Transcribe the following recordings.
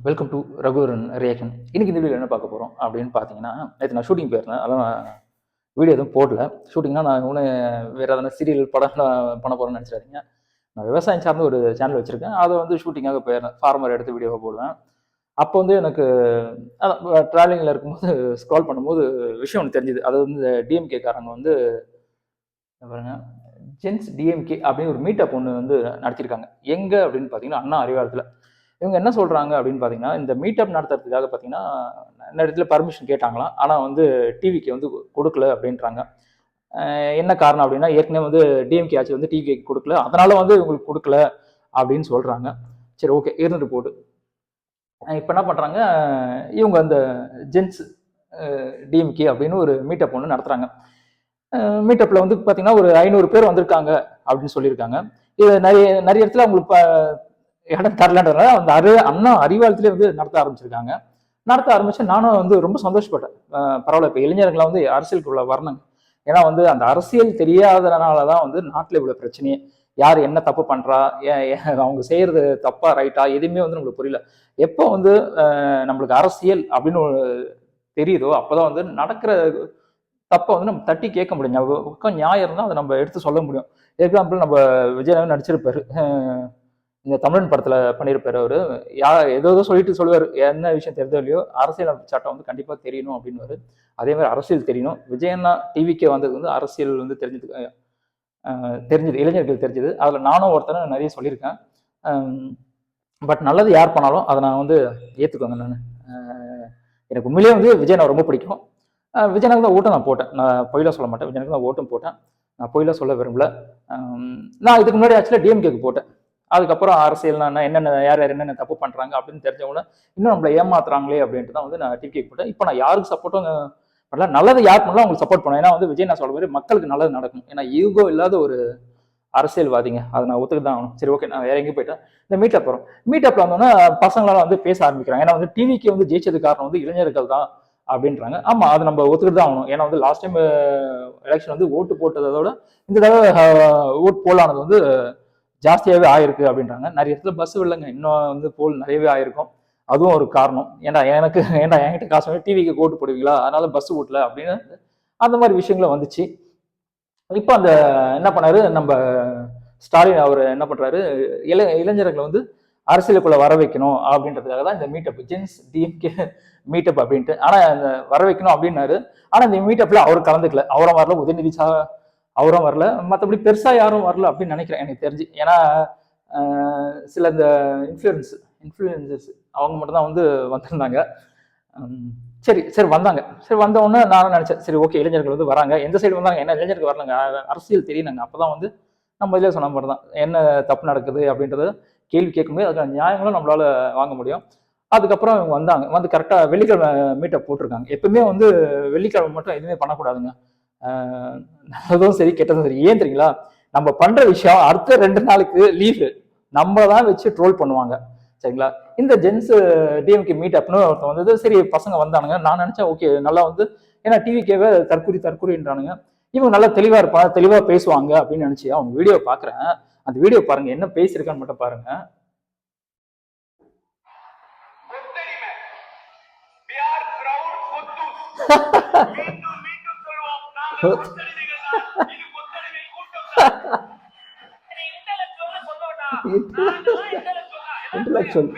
Welcome to Raghuvaran reaction. இன்னைக்கு இந்த video என்ன பார்க்க போகிறோம் அப்படின்னு பார்த்தீங்கன்னா, நேற்று நான் ஷூட்டிங் போயிருந்தேன். அதெல்லாம் நான் வீடியோ எதுவும் போடல. ஷூட்டிங்னா நான் இன்னும் வேறு எதனா சீரியல் படம்லாம் பண்ண போகிறேன்னு நினச்சிடாதீங்க. நான் விவசாயம் சார்ந்த ஒரு சேனல் வச்சுருக்கேன். அதை வந்து ஷூட்டிங்காக போயிருந்தேன். ஃபார்மர் எடுத்து வீடியோவை போடுவேன். அப்போ வந்து எனக்கு அதான் ட்ராவலிங்கில் இருக்கும்போது ஸ்க்ரால் பண்ணும்போது விஷயம் ஒன்று தெரிஞ்சுது. அது வந்து டிஎம்கே காரங்க வந்து பாருங்க, ஜென்ஸ் டிஎம்கே அப்படின்னு ஒரு மீட்டப் ஒன்று வந்து நடத்தியிருக்காங்க. எங்கே அப்படின்னு பார்த்தீங்கன்னா, அண்ணா அறிவாலயத்தில். இவங்க என்ன சொல்கிறாங்க அப்படின்னு பார்த்தீங்கன்னா, இந்த மீட்டப் நடத்துறதுக்காக பார்த்தீங்கன்னா நிறைய இடத்துல பர்மிஷன் கேட்டாங்களாம். ஆனால் வந்து டிவிக்கு வந்து கொடுக்கல அப்படின்றாங்க. என்ன காரணம் அப்படின்னா, ஏற்கனவே வந்து டிஎம்கே ஆட்சி வந்து டிவிக்கு கொடுக்கல, அதனால வந்து இவங்களுக்கு கொடுக்கல அப்படின்னு சொல்கிறாங்க. சரி, ஓகே, இருந்துட்டு போட்டு இப்போ என்ன பண்ணுறாங்க, இவங்க அந்த ஜென்ஸ் டிஎம்கே அப்படின்னு ஒரு மீட்டப் ஒன்று நடத்துகிறாங்க. மீட்டப்பில் வந்து பார்த்தீங்கன்னா ஒரு 500 பேர் வந்திருக்காங்க அப்படின்னு சொல்லியிருக்காங்க. இது நிறைய நிறைய இடத்துல அவங்களுக்கு இடம் தரலன்றதுனால அந்த அண்ணா அறிவாலயத்திலே வந்து நடத்த ஆரம்பிச்சிருக்காங்க. நடத்த ஆரம்பிச்சு நானும் வந்து ரொம்ப சந்தோஷப்பட்டேன். பரவாயில்ல, இப்போ இளைஞர்களை வந்து அரசியலுக்குள்ள வரணுங்க. ஏன்னா வந்து அந்த அரசியல் தெரியாதனால தான் வந்து நாட்டில் இவ்வளோ பிரச்சனையே. யார் என்ன தப்பு பண்றா, அவங்க செய்யறது தப்பா ரைட்டா எதுவுமே வந்து நம்மளுக்கு புரியல. எப்போ வந்து நம்மளுக்கு அரசியல் அப்படின்னு தெரியுதோ அப்போதான் வந்து நடக்கிற தப்பை வந்து நம்ம தட்டி கேட்க முடியும். பக்கம் நியாயம் இருந்தால் அதை நம்ம எடுத்து சொல்ல முடியும். எக்ஸாம்பிள், நம்ம விஜய் நடிச்சிருப்பாரு, இந்த தமிழன் படத்துல பண்ணியிருப்பாரு. அவரு ஏதோ சொல்லிட்டு சொல்லுவார், என்ன விஷயம் தெரிஞ்சோ இல்லையோ அரசியல் சட்டம் வந்து கண்டிப்பா தெரியணும் அப்படின்னு. அதே மாதிரி அரசியல் தெரியணும். விஜயண்ணா டிவிக்கே வந்தது வந்து அரசியல் வந்து தெரிஞ்சது, இளைஞர்கள் தெரிஞ்சது. அதுல நானும் ஒருத்தனை நிறைய சொல்லியிருக்கேன். பட் நல்லது யார் பண்ணாலும் அதை நான் வந்து ஏத்துக்கோங்க. நான் எனக்கு உண்மையிலேயே வந்து விஜயண்ணா ரொம்ப பிடிக்கும். விஜயனுக்கு தான் ஓட்டும் நான் போட்டேன். நான் பொயிலாக சொல்ல மாட்டேன். விஜயனுக்கு தான் ஓட்டும் போட்டேன். நான் பொயிலாக சொல்ல விரும்பல. நான் இதுக்கு முன்னாடி ஆக்சுவலாக டிஎம்கேக்கு போட்டேன். அதுக்கப்புறம் அரசியல்னா என்னென்ன யார் யார் என்னென்ன தப்பு பண்ணுறாங்க அப்படின்னு தெரிஞ்சவங்க இன்னும் நம்மளை ஏமாத்துறாங்களே அப்படின்ட்டு தான் வந்து நான் டிவிக்கு போட்டேன். இப்போ நான் யாருக்கு சப்போர்ட்டும் பண்ணல. நல்லது யார் பண்ணலாம் அவங்களுக்கு சப்போர்ட் பண்ணுவேன். ஏன்னா வந்து விஜய் நான் சொல்ற மாதிரி மக்களுக்கு நல்லது நடக்கும். ஏன்னா ஈகோ இல்லாத ஒரு அரசியல்வாதிங்க, அதை நான் ஒத்துக்கு தான் ஆகணும். சரி, ஓகே, நான் வேற எங்கேயும் போயிட்டேன். இந்த மீட்டப் போகிறோம். மீட்டப்ல வந்தோன்னா பசங்களால வந்து பேச ஆரம்பிக்கிறாங்க. ஏன்னா வந்து டிவிக்கு வந்து ஜெயிச்சது காரணம் வந்து இளைஞர்கள் தான் அப்படின்றாங்க. ஆமா, அது நம்ம ஒத்துக்கிட்டு தான் ஆகணும். ஏன்னா வந்து லாஸ்ட் டைம் எலெக்ஷன் வந்து ஓட்டு போட்டதோட இந்த தடவை ஓட்டு போலானது வந்து ஜாஸ்தியாகவே ஆயிருக்கு அப்படின்றாங்க. நிறைய இடத்துல பஸ் இல்லைங்க, இன்னும் வந்து போல் நிறையவே ஆயிருக்கும். அதுவும் ஒரு காரணம். ஏன்டா என்கிட்ட காசு டிவிக்கு ஓட்டு போடுவீங்களா, அதனால பஸ் ஓட்டல அப்படின்னு அந்த மாதிரி விஷயங்களும் வந்துச்சு. இப்போ அந்த என்ன பண்ணாரு நம்ம ஸ்டாலின், அவர் என்ன பண்றாரு, இளைஞர்களை வந்து அரசியலுக்குள்ள வர வைக்கணும் அப்படின்றதுக்காக தான் இந்த மீட்டப், ஜென்ஸ் டிஎம்கே மீட்டப் அப்படின்ட்டு. ஆனா இந்த வர வைக்கணும் அப்படின்னாரு. ஆனா இந்த மீட்டப்ல அவர் கலந்துக்கல. அவரும் வரல, உதயநிதி அவரும் வரல, மற்றபடி பெருசா யாரும் வரல அப்படின்னு நினைக்கிறேன் எனக்கு தெரிஞ்சு. ஏன்னா சில இந்த இன்ஃப்ளூயன்சர்ஸ் அவங்க மட்டும் தான் வந்து வந்திருந்தாங்க. சரி சரி வந்தாங்க. சரி, வந்த உடனே நானும் நினைச்சேன், சரி ஓகே, இளைஞர்கள் வந்து வராங்க. எந்த சைடு வந்தாங்க, என்ன இளைஞருக்கு வரலங்க, அரசியல் தெரியுனாங்க. அப்பதான் வந்து நம்ம இதில் சொன்ன மாதிரி தான் என்ன தப்பு நடக்குது அப்படின்றத கேள்வி கேட்க முடியும். அதுக்கான நியாயங்களும் நம்மளால வாங்க முடியும். அதுக்கப்புறம் இவங்க வந்தாங்க. வந்து கரெக்டாக வெள்ளிக்கிழமை மீட்டப் போட்டிருக்காங்க. எப்பவுமே வந்து வெள்ளிக்கிழமை மட்டும் எதுவுமே பண்ணக்கூடாதுங்க. நல்லதும் சரி கெட்டதும் சரி. ஏன் தெரியுங்களா, நம்ம பண்ற விஷயம் அடுத்த 2 நாளுக்கு லீவு நம்ம தான் வச்சு ட்ரோல் பண்ணுவாங்க. சரிங்களா, இந்த ஜென்ஸ் டிஎம்கே மீட்டப்னு ஒருத்தன் வந்தது. சரி, பசங்க வந்தானுங்க. நான் நினைச்சேன் ஓகே, நல்லா வந்து ஏன்னா டிவிக்கேவே தற்கூரின்றானுங்க, இவங்க நல்லா தெளிவா இருப்பாங்க, தெளிவா பேசுவாங்க அப்படின்னு நினைச்சு அவங்க வீடியோ பாக்குறேன். அந்த வீடியோ பாருங்க, என்ன பேசியிருக்கான்னு மட்டும் பாருங்க. இன்டலெக்சுவல்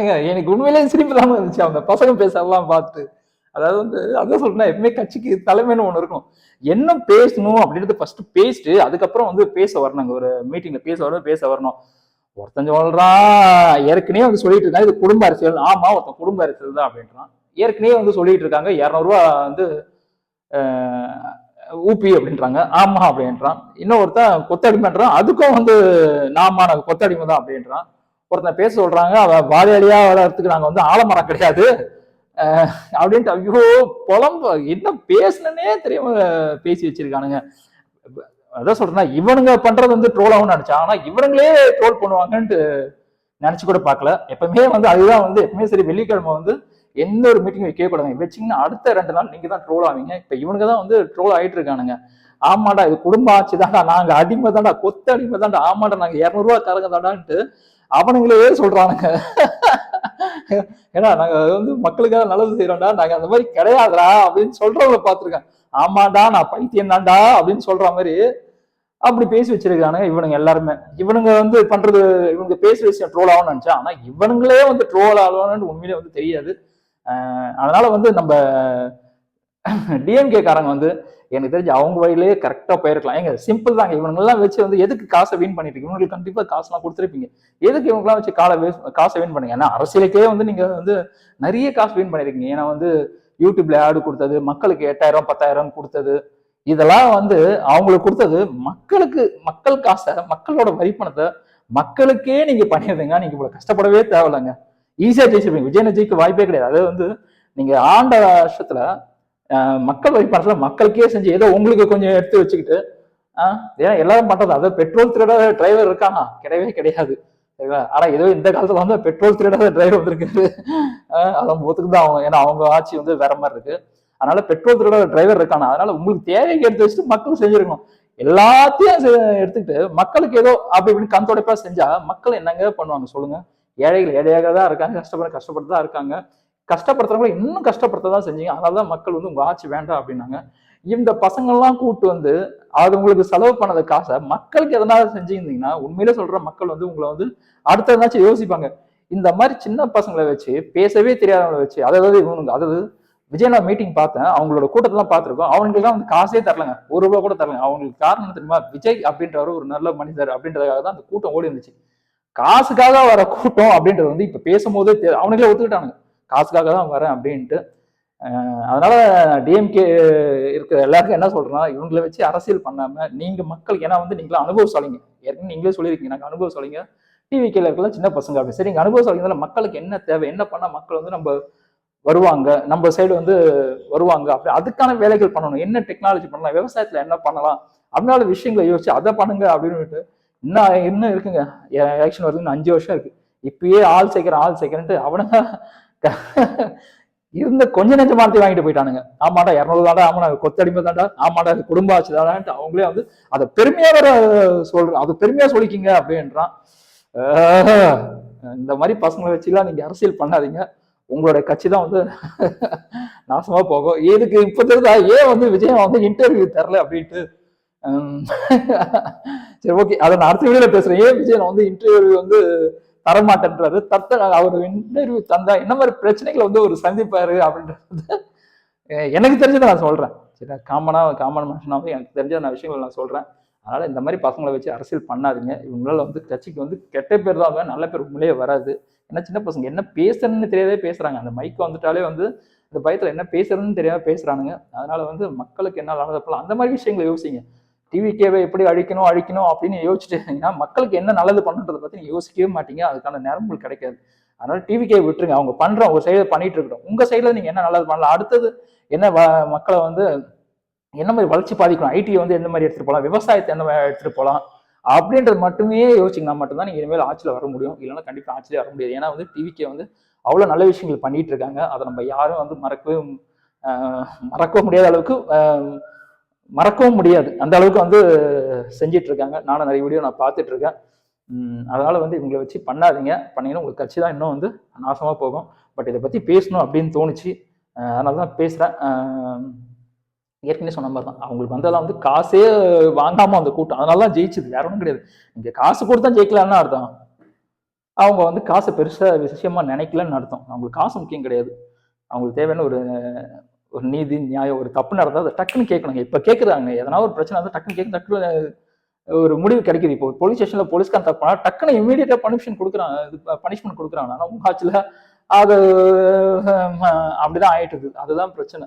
ஏங்க, எனக்கு உண்மையிலேயே சிரிப்பு தான் இருந்துச்சு அவங்க பசங்க பேசலாம் பார்த்து. அதாவது வந்து அதான் சொல்றேன், எப்பவுமே கட்சிக்கு தலைமைன்னு ஒண்ணு இருக்கும். என்ன பேசணும் அப்படின்றது ஃபர்ஸ்ட் பேசிட்டு அதுக்கப்புறம் வந்து பேச வரணுங்க. ஒரு மீட்டிங்ல பேச வரணும். ஒருத்தன் சொல்றான், ஏற்கனவே வந்து சொல்லிட்டு இருக்காங்க இது குடும்ப அரசியல். ஆமா, ஒருத்தன் குடும்ப அரசியல் தான் அப்படின்றான். ஏற்கனவே வந்து சொல்லிட்டு இருக்காங்க 200 ரூபா வந்து ஊபி அப்படின்றாங்க, ஆமா அப்படின்றான். இன்னொருத்தன் கொத்தடிமைன்றான், அதுக்கும் வந்து நாமா நான் கொத்தடிமை தான் அப்படின்றான். ஒருத்தன் பேச சொல்றாங்க, அவன் வாழையடியா வளர்றதுக்கு நாங்க வந்து ஆலமரம் கிடையாது அப்படின்ட்டு. ஐயோ புலம்ப என்ன பேசணுன்னே தெரியாம பேசி வச்சிருக்கானுங்க. அதான் சொல்றேன், இவனுங்க பண்றது வந்து ட்ரோல் ஆகும்னு நினைச்சா, ஆனா இவனுங்களே ட்ரோல் பண்ணுவாங்கன்ட்டு நினைச்சு கூட பார்க்கல. எப்பவுமே வந்து அதுதான் வந்து எப்பவுமே சரி, வெள்ளிக்கிழமை வந்து எந்த ஒரு மீட்டிங் வைக்கவே கூடாது. வச்சிங்கன்னா அடுத்த 2 நாள் நீங்க தான் ட்ரோல் ஆவீங்க. இப்ப இவனுங்க தான் வந்து ட்ரோல் ஆயிட்டு இருக்கானுங்க. ஆமாடா இது குடும்ப ஆட்சி தான்டா, நாங்க அடிமை தான்டா, கொத்த அடிமை தான்டா, ஆமாடா நாங்க 200 ரூபா தரங்க தாண்டான்ட்டு அவனுங்களே சொல்றானுங்க. ஏன்னா நாங்க வந்து மக்களுக்காக நல்லது செய்யறோம்டா, நாங்க அந்த மாதிரி கிடையாதுடா அப்படின்னு சொல்றவங்களை பார்த்திருக்கேன். ஆமாடா நான் பைத்தியம் தான்டா அப்படின்னு சொல்ற மாதிரி அப்படி பேசி வச்சிருக்கானுங்க இவனுங்க எல்லாருமே. இவனுங்க வந்து பண்றது, இவனுங்க பேசி வச்சு ட்ரோல் ஆகும்னு நினைச்சா, ஆனா இவனுங்களே வந்து ட்ரோல் ஆகணும்னு உண்மையிலே வந்து தெரியாது. அதனால வந்து நம்ம டிஎம்கே காரங்க வந்து எனக்கு தெரிஞ்சு அவங்க வழியிலேயே கரெக்டா போயிருக்கலாம். எங்க சிம்பிள் தாங்க, இவங்கெல்லாம் வச்சு வந்து எதுக்கு காசை வீண் பண்ணிட்டு இருக்கு? இவங்களுக்கு கண்டிப்பா காசுலாம் கொடுத்துருப்பீங்க, எதுக்கு இவங்கெல்லாம் வச்சு காசை வீண் பண்ணுங்க? ஏன்னா அரசியலுக்கே வந்து நீங்க வந்து நிறைய காசு வீண் பண்ணிருக்கீங்க. ஏன்னா வந்து யூடியூப்ல ஆடு கொடுத்தது, மக்களுக்கு 8000 10,000 கொடுத்தது, இதெல்லாம் வந்து அவங்களுக்கு கொடுத்தது மக்களுக்கு, மக்கள் காசை, மக்களோட வரி பணத்தை மக்களுக்கே நீங்க பண்ணிடுறீங்க. நீங்க இவ்வளவு கஷ்டப்படவே தேவையில்லைங்க, ஈஸியா ஜெயிச்சிருப்பீங்க. விஜயனை ஜெயிக்க வாய்ப்பே கிடையாது. அது வந்து நீங்க ஆண்ட வருஷத்துல மக்கள் வரி பணத்துல மக்களுக்கே செஞ்சு ஏதோ உங்களுக்கு கொஞ்சம் எடுத்து வச்சுக்கிட்டு ஏன்னா எல்லாரும் பண்றது. அதாவது பெட்ரோல் திருடாத டிரைவர் இருக்கானா? கிடையவே கிடையாது, சரிங்களா? ஆனா ஏதோ இந்த காலத்துல வந்து பெட்ரோல் திருடாத டிரைவர் வந்திருக்குது. அதான் ஒத்துக்குதான் ஆகணும், ஏன்னா அவங்க ஆட்சி வந்து வேற மாதிரி இருக்கு. அதனால பெட்ரோல் திருடாத டிரைவர் இருக்கானா? அதனால உங்களுக்கு தேவைக்கு எடுத்து வச்சுட்டு மக்கள் செஞ்சிருக்கணும். எல்லாத்தையும் எடுத்துக்கிட்டு மக்களுக்கு ஏதோ அப்படி இப்படின்னு கண்துடைப்பா செஞ்சா மக்கள் என்னங்க பண்ணுவாங்க சொல்லுங்க? ஏழைகள் ஏழையாக தான் இருக்காங்க, கஷ்டப்பட்டு தான் இருக்காங்க. கஷ்டப்படுத்துறவங்களை இன்னும் கஷ்டப்படுத்த தான் செஞ்சீங்க. அதனாலதான் மக்கள் வந்து உங்க ஆட்சி வேண்டாம் அப்படின்னாங்க. இந்த பசங்கள்லாம் கூட்டு வந்து அது உங்களுக்கு செலவு பண்ணத காசை மக்களுக்கு எதனால செஞ்சிருந்தீங்கன்னா உண்மையிலே சொல்ற மக்கள் வந்து உங்களை வந்து அடுத்த எதாச்சும் யோசிப்பாங்க. இந்த மாதிரி சின்ன பசங்களை வச்சு, பேசவே தெரியாதவங்களை வச்சு, அதாவது இவனுங்க, அதாவது விஜய் நான் மீட்டிங் பார்த்தேன், அவங்களோட கூட்டத்தெல்லாம் பார்த்துருக்கோம். அவங்களுக்குலாம் வந்து காசே தரலங்க, ₹1 கூட தரலங்க. அவங்களுக்கு காரணம் தெரியுமா? விஜய் அப்படின்றவர் ஒரு நல்ல மனிதர் அப்படின்றதுக்காக தான் அந்த கூட்டம் ஓடி இருந்துச்சு. காசுக்காக வர கூட்டம் அப்படின்றது வந்து இப்ப பேசும்போதே அவனுங்களே ஒத்துக்கிட்டானுங்க, காசுக்காக தான் வரேன் அப்படின்ட்டு. அதனால டிஎம்கே இருக்கிற எல்லாருக்கும் என்ன சொல்றேன்னா, இவங்களை வச்சு அரசியல் பண்ணாம நீங்க மக்களுக்கு, ஏன்னா வந்து நீங்களும் அனுபவசாலிங்க, ஏற்கனவே நீங்களே சொல்லியிருக்கீங்க நாங்க அனுபவசாலிங்க, டிவிகேல இருக்கலாம் சின்ன பசங்க அப்படி. சரி, நீங்க அனுபவசாலிங்க, மக்களுக்கு என்ன தேவை, என்ன பண்ணா மக்கள் வந்து நம்ம வருவாங்க, நம்ம சைடு வந்து வருவாங்க, அப்படி அதுக்கான வேலைகள் பண்ணணும். என்ன டெக்னாலஜி பண்ணலாம், விவசாயத்துல என்ன பண்ணலாம் அப்படின்னால விஷயங்களை யோசிச்சு அதை பண்ணுங்க அப்படின்னு. இன்னும் இருக்குங்க, எலெக்ஷன் வருதுன்னு 5 வருஷம் இருக்கு. இப்பயே ஆள் சேர்க்கிறேன்ட்டு அவனுங்க இருந்த கொஞ்ச நெஞ்ச மாத்தி வாங்கிட்டு போயிட்டானுங்க. ஆமாடா 200 தாண்டா, ஆமாடா கொத்தடிமை தாண்டா, ஆமாடா குடும்ப ஆட்சி தாண்டான்ட்டு அவங்களே வந்து அதை பெருமையா வேற சொல்றேன், அது பெருமையா சொல்லிக்கிங்க அப்படின்றான். இந்த மாதிரி பசங்களை வச்சுலாம் நீங்க அரசியல் பண்ணாதீங்க, உங்களோட கட்சி தான் வந்து நாசமா போகும். இதுக்கு இப்ப தெரியுதா ஏன் வந்து விஜய் வந்து இன்டர்வியூ தரல அப்படின்ட்டு. சரி, ஓகே, அதை நான் அடுத்த வீடியோல பேசுறேன். ஏன் விஜய் வந்து இன்டர்வியூ வந்து தரமாட்டேன்றாரு, அவர் இன்டர்வியூ தந்தா என்ன மாதிரி பிரச்சனைகளை வந்து ஒரு சந்திப்பாரு அப்படின்றது எனக்கு தெரிஞ்சதை நான் சொல்றேன். சரி, காமன் மனுஷனாவே எனக்கு தெரிஞ்ச நான் விஷயங்கள் நான் சொல்றேன். அதனால இந்த மாதிரி பசங்களை வச்சு அரசியல் பண்ணாதீங்க. இவங்களால வந்து கட்சிக்கு வந்து கெட்ட பேர் தான், நல்ல பேர் உண்மையிலேயே வராது. ஏன்னா சின்ன பசங்க என்ன பேசுறதுன்னு தெரியாதே பேசுறாங்க. அந்த மைக்கு வந்துட்டாலே வந்து இந்த பயத்துல என்ன பேசுறதுன்னு தெரியாம பேசுறானுங்க. அதனால வந்து மக்களுக்கு என்ன நல்லது அந்த மாதிரி விஷயங்களை யோசிங்க. டிவிகேவை எப்படி அழிக்கணும் அப்படின்னு யோசிச்சுட்டு இருந்தீங்கன்னா மக்களுக்கு என்ன நல்லது பண்ணுன்றதை பத்தி நீங்க யோசிக்கவே மாட்டீங்க, அதுக்கான நேரம் உங்களுக்கு கிடைக்காது. அதனால டிவிகே விட்டுருங்க, அவங்க பண்ற ஒரு சைடு பண்ணிட்டு இருக்கட்டும், உங்க சைடுல நீங்க என்ன நல்லது பண்ணலாம், அடுத்தது என்ன மக்களை வந்து என்ன மாதிரி வளர்ச்சி பாதிக்கணும், ஐடியை வந்து எந்த மாதிரி எடுத்துட்டு போகலாம், விவசாயத்தை எந்த மாதிரி எடுத்துட்டு போகலாம் அப்படின்றது மட்டுமே யோசிச்சிங்கன்னா மட்டும்தான் நீங்க இனிமேல் ஆட்சியில் வர முடியும். இல்லைன்னா கண்டிப்பா ஆட்சியிலே வர முடியாது. ஏன்னா வந்து டிவிகே வந்து அவ்வளவு நல்ல விஷயங்கள் பண்ணிட்டு இருக்காங்க. அதை நம்ம யாரும் வந்து மறக்கவே முடியாத அளவுக்கு, மறக்கவும் முடியாது அந்த அளவுக்கு வந்து செஞ்சிட்டு இருக்காங்க. நானும் நிறைய வீடியோ நான் பார்த்துட்டு இருக்கேன். அதனால வந்து இவங்களை வச்சு பண்ணாதீங்க, பண்ணீங்கன்னா உங்களுக்கு கட்சி தான் இன்னும் வந்து நாசமா போகும். பட் இதை பத்தி பேசணும் அப்படின்னு தோணுச்சு, அதனாலதான் பேசுறேன். ஏற்கனவே சொன்ன மாதிரி தான், அவங்களுக்கு வந்ததெல்லாம் வந்து காசே வாங்காம அந்த கூட்டம், அதனாலதான் ஜெயிச்சுது, வேற ஒன்றும் கிடையாது. நீங்க காசு கொடுத்தா ஜெயிக்கலான்னு அர்த்தம், அவங்க வந்து காசை பெருசா விஷயமா நினைக்கலன்னு அர்த்தம். அவங்களுக்கு காசு முக்கியம் கிடையாது, அவங்களுக்கு தேவையான ஒரு நீதி நியாயம், ஒரு தப்பு நடந்தா அதை டக்குன்னு கேட்கணுங்க. இப்ப கேட்குறாங்க, எதனா ஒரு பிரச்சனை வந்து டக்குன்னு கேட்க, டக்குன்னு ஒரு முடிவு கிடைக்குது. இப்போ போலீஸ் ஸ்டேஷன்ல போலீஸ்காரன் தப்பு பண்ணா டக்குன்னு இமீடியட்டா பனிஷ்மெண்ட் கொடுக்குறாங்க. ஆனா உங்க ஆட்சியில அது அப்படிதான் ஆயிட்டு இருக்கு. அதுதான் பிரச்சனை.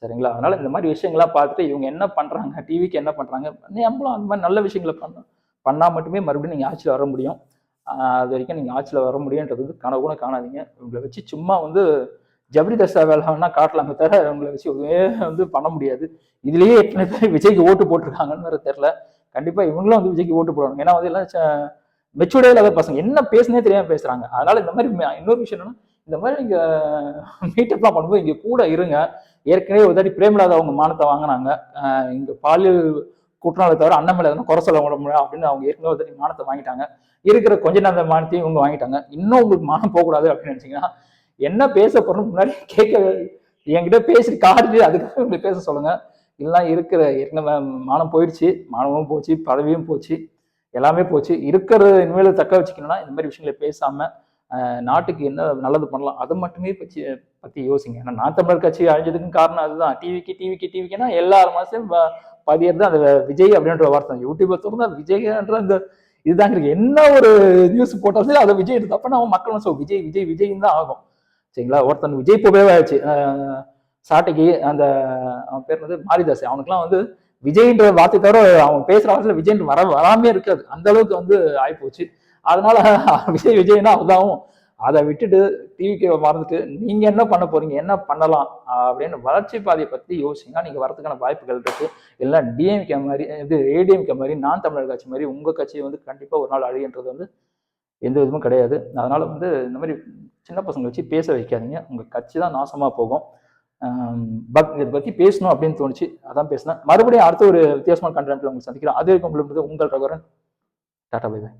சரிங்களா? அதனால இந்த மாதிரி விஷயங்கள்லாம் பார்த்துட்டு இவங்க என்ன பண்றாங்க, டிவிக்கு என்ன பண்றாங்க, நம்மளும் அந்த மாதிரி நல்ல விஷயங்களை பண்ணா மட்டுமே மறுபடியும் நீங்க ஆட்சியில் வர முடியும். அது வரைக்கும் நீங்க ஆட்சியில் வர முடியுன்றது வந்து கனவு கூட காணாதீங்க. உங்களை வச்சு சும்மா வந்து ஜபரிதஸ்தா வேலை வேணா காட்டலாமே தவிர உங்களை வச்சு எதுவுமே வந்து பண்ண முடியாது. இதுலயே எத்தனை பேர் விஜய்க்கு ஓட்டு போட்டிருக்காங்கன்னு வேற தெரியல. கண்டிப்பா இவங்களும் வந்து விஜய்க்கு ஓட்டு போடுவாங்க. ஏன்னா வந்து எல்லாம் மெச்சூர்டே இல்லாத பசங்க என்ன பேசுனே தெரியாம பேசுறாங்க. அதனால இந்த மாதிரி இன்னொரு விஷயம் என்னன்னா, இந்த மாதிரி நீங்க மீட்டப்லாம் பண்ணும்போது இங்க கூட இருங்க. ஏற்கனவே ஒரு தாட்டி பிரேமலாதா அவங்க மானத்தை வாங்கினாங்க. இங்க பாலியல் குற்றங்களை தவிர அண்ணன் மேல எதனா குறை சொல்ல முடியும் அப்படின்னு அவங்க ஏற்கனவே ஒரு தாட்டி மானத்தை வாங்கிட்டாங்க. இருக்கிற கொஞ்ச நேரம் மானத்தையும் இவங்க வாங்கிட்டாங்க. இன்னும் உங்களுக்கு மானம் போகக்கூடாது அப்படின்னு நினைச்சீங்கன்னா என்ன பேச போறோம் முன்னாடி கேட்க என்கிட்ட பேசி காட்டுட்டு அதுக்காக உங்களை பேச சொல்லுங்க. இதெல்லாம் இருக்கிற ஏற்கனவே மானம் போயிடுச்சு, மானமும் போச்சு, பதவியும் போச்சு, எல்லாமே போச்சு. இருக்கிறத இனிமேல் தக்க வச்சுக்கணும்னா இந்த மாதிரி விஷயங்களை பேசாம நாட்டுக்கு என்ன நல்லது பண்ணலாம் அதை மட்டுமே பத்தி யோசிங்க. ஏன்னா நான் தமிழர் கட்சி அழிஞ்சதுக்கும் காரணம் அதுதான். டிவிக்குன்னா எல்லாரும் மனசுலையும் பதியறது அந்த விஜய் அப்படின்ற வார்த்தை. யூடியூபை திறந்தா விஜய்ன்ற அந்த இதுதாங்க இருக்கு. என்ன ஒரு நியூஸ் போட்டாலும் அதை விஜய் தப்புனா அவன் மக்கள் மனசு விஜய் விஜய் விஜய்ன்னு தான் ஆகும். சரிங்களா? ஒருத்தன் விஜய் போவே ஆயிடுச்சு. சாட்டைக்கு அந்த அவன் பேர் வந்து மாரிதாஸ், அவனுக்குலாம் வந்து விஜய்ன்ற வார்த்தை தவிர அவன் பேசுற வார்த்தையில விஜய் வராமே இருக்காது. அந்த அளவுக்கு வந்து ஆயிப்போச்சு. அதனால விஜய்னா அதுதான். அதை விட்டுட்டு டிவிக்கு மறந்துட்டு நீங்க என்ன பண்ண போறீங்க, என்ன பண்ணலாம் அப்படின்னு வளர்ச்சி பாதையை பத்தி யோசிங்க. நீங்க வரதுக்கான வாய்ப்புகள் இருக்கு. எல்லாம் டிஎம்கே மாதிரி இது ஏடிஎம்கே மாதிரி நான் தமிழர் கட்சி மாதிரி உங்க கட்சியை வந்து கண்டிப்பா ஒரு நாள் அழிகின்றது வந்து எந்த விதமும் கிடையாது. அதனால வந்து இந்த மாதிரி சின்ன பசங்களை வச்சு பேச வைக்காதீங்க. உங்க கட்சி தான் நாசமா போகும். பட் இதை பத்தி பேசணும் அப்படின்னு தோணுச்சு, அதான் பேசினேன். மறுபடியும் அடுத்த ஒரு வித்தியாசமான கண்டென்ட்ல உங்களுக்கு சந்திக்கிறேன். அது வரைக்கும் உங்களுக்கு உங்கள் ரகுவரன். Tata bye by.